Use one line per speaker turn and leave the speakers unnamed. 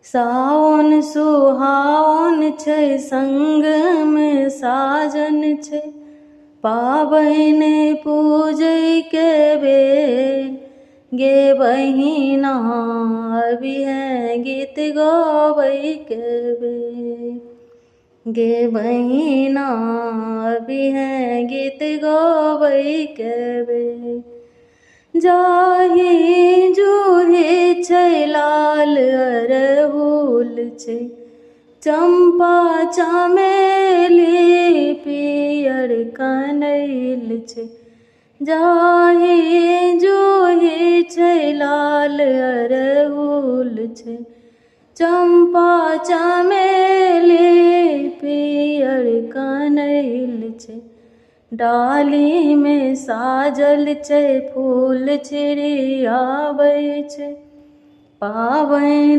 सावन सुहावन छै, संगमे साजन छै। पाबैन पूजै के बेर गे बहिना अबिहे गीत गबै के बेर। गे बहिना अबिहे गीत गबै के बेर। जाहि जूही छै लाल अरहुल छै, चंपा चमेली पियर कनैल छै। जाहि जूही छै लाल अरहुल छै, चंपा चमेली पियर कनैल छै। डाली में साजल छै, फूल छिड़ियाबै छै। पाबैन